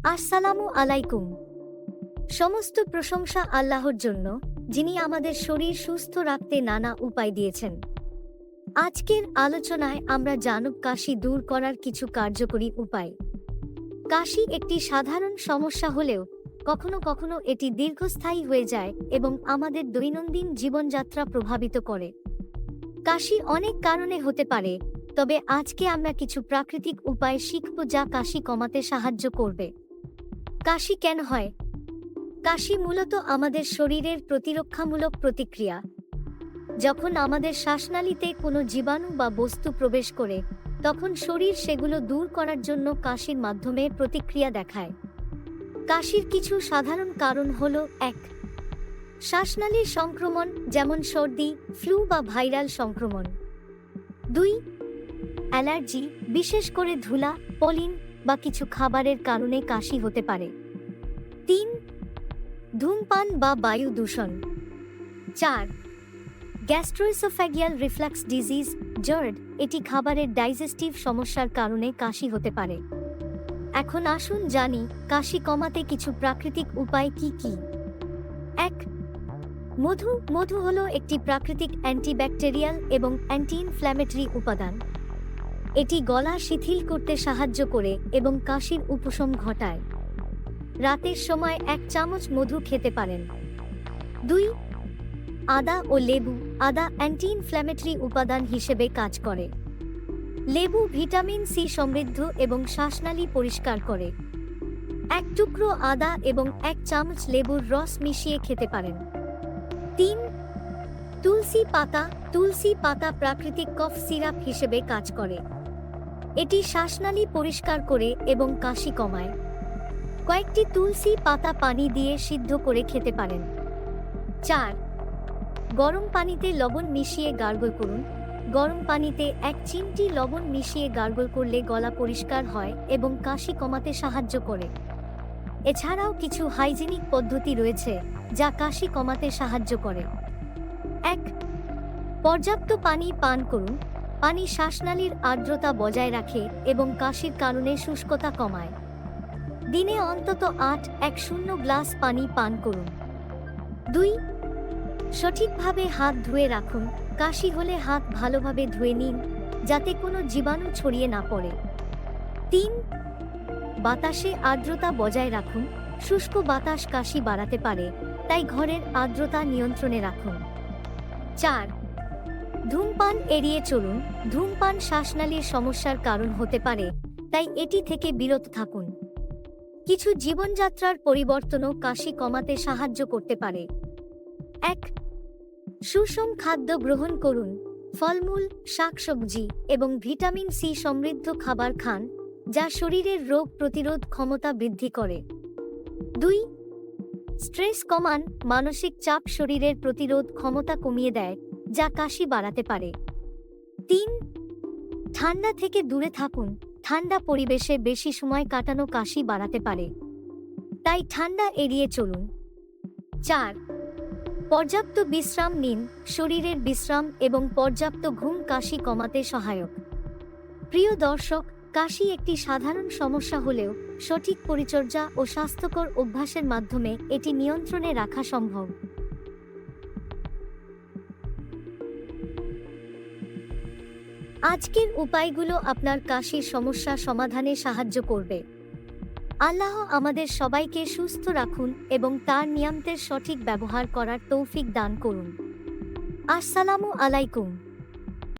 আসসালামু আলাইকুম। সমস্ত প্রশংসা আল্লাহর জন্য, যিনি আমাদের শরীর সুস্থ রাখতে নানা উপায় দিয়েছেন। আজকের আলোচনায় আমরা জানব কাশি দূর করার কিছু কার্যকরী উপায়। কাশি একটি সাধারণ সমস্যা হলেও কখনো কখনো এটি দীর্ঘস্থায়ী হয়ে যায় এবং আমাদের দৈনন্দিন জীবনযাত্রা প্রভাবিত করে। কাশি অনেক কারণে হতে পারে, তবে আজকে আমরা কিছু প্রাকৃতিক উপায় শিখব যা কাশি কমাতে সাহায্য করবে। কাশি কেন হয়? কাশি মূলত আমাদের শরীরের প্রতিরক্ষামূলক প্রতিক্রিয়া। যখন আমাদের শ্বাসনালীতে কোনো জীবাণু বা বস্তু প্রবেশ করে, তখন শরীর সেগুলো দূর করার জন্য কাশির মাধ্যমে প্রতিক্রিয়া দেখায়। কাশির কিছু সাধারণ কারণ হল: ১. শ্বাসনালীর সংক্রমণ, যেমন সর্দি, ফ্লু বা ভাইরাল সংক্রমণ। ২. অ্যালার্জি, বিশেষ করে ধুলা, পলিন বা কিছু খাবারের কারণে কাশি হতে পারে। ৩. ধূমপান বা বায়ু দূষণ। ৪. গ্যাস্ট্রোএসোফ্যাগিয়াল রিফ্লাক্স ডিজিজ, জার্ড, এটি খাবারের ডাইজেস্টিভ সমস্যার কারণে কাশি হতে পারে। এখন আসুন জানি কাশি কমাতে কিছু প্রাকৃতিক উপায় কি কি। ১. মধু। মধু হলো একটি প্রাকৃতিক অ্যান্টিব্যাকটেরিয়াল এবং অ্যান্টি ইনফ্ল্যামেটরি উপাদান। এটি গলা শিথিল করতে সাহায্য করে এবং কাশির উপশম ঘটায়। রাতের সময় 1 চামচ মধু খেতে পারেন। ২. আদা ও লেবু। আদা অ্যান্টি ইনফ্ল্যামেটরি উপাদান হিসেবে কাজ করে। লেবু ভিটামিন সি সমৃদ্ধ এবং শ্বাসনালী পরিষ্কার করে। 1 টুকরো আদা এবং 1 চামচ লেবুর রস মিশিয়ে খেতে পারেন। ৩. তুলসী পাতা। তুলসী পাতা প্রাকৃতিক কফ সিরাপ হিসেবে কাজ করে। এটি শ্বাসনালী পরিষ্কার করে এবং কাশি কমায়। কয়েকটি তুলসী পাতা পানি দিয়ে সিদ্ধ করে খেতে পারেন। ৪. গরম পানিতে লবণ মিশিয়ে গার্গল করুন। গরম পানিতে 1 চিমটি লবণ মিশিয়ে গার্গল করলে গলা পরিষ্কার হয় এবং কাশি কমাতে সাহায্য করে। এছাড়াও কিছু হাইজিনিক পদ্ধতি রয়েছে যা কাশি কমাতে সাহায্য করে। ১. পর্যাপ্ত পানি পান করুন। পানি শ্বাসনালীর আর্দ্রতা বজায় রাখে এবং কাশির কারণে শুষ্কতা কমায়। দিনে অন্তত 8-10 গ্লাস পানি পান করুন। ২. সঠিকভাবে হাত ধুয়ে রাখুন। কাশি হলে হাত ভালোভাবে ধুয়ে নিন, যাতে কোনো জীবাণু ছড়িয়ে না পড়ে। ৩. বাতাসে আর্দ্রতা বজায় রাখুন। শুষ্ক বাতাস কাশি বাড়াতে পারে, তাই ঘরের আর্দ্রতা নিয়ন্ত্রণে রাখুন। ৪. ধূমপান এড়িয়ে চলুন। ধূমপান শ্বাসনালীর সমস্যার কারণ হতে পারে, তাই এটি থেকে বিরত থাকুন। কিছু জীবনযাত্রার পরিবর্তনও কাশি কমাতে সাহায্য করতে পারে। ১. সুষম খাদ্য গ্রহণ করুন। ফলমূল, শাকসবজি এবং ভিটামিন সি সমৃদ্ধ খাবার খান, যা শরীরের রোগ প্রতিরোধ ক্ষমতা বৃদ্ধি করে। ২. স্ট্রেস কমান। মানসিক চাপ শরীরের প্রতিরোধ ক্ষমতা কমিয়ে দেয়, যা কাশি বাড়াতে পারে। ৩. ঠান্ডা থেকে দূরে থাকুন। ঠান্ডা পরিবেশে বেশি সময় কাটানো কাশি বাড়াতে পারে, তাই ঠান্ডা এড়িয়ে চলুন। ৪. পর্যাপ্ত বিশ্রাম নিন। শরীরের বিশ্রাম এবং পর্যাপ্ত ঘুম কাশি কমাতে সহায়ক। প্রিয় দর্শক, কাশি একটি সাধারণ সমস্যা হলেও সঠিক পরিচর্যা ও স্বাস্থ্যকর অভ্যাসের মাধ্যমে এটি নিয়ন্ত্রণে রাখা সম্ভব। আজকের উপায়গুলো আপনার কাশির সমস্যা সমাধানে সাহায্য করবে। আল্লাহ আমাদের সবাইকে সুস্থ রাখুন এবং তার নিয়ামতের সঠিক ব্যবহার করার তৌফিক দান করুন। আসসালামু আলাইকুম।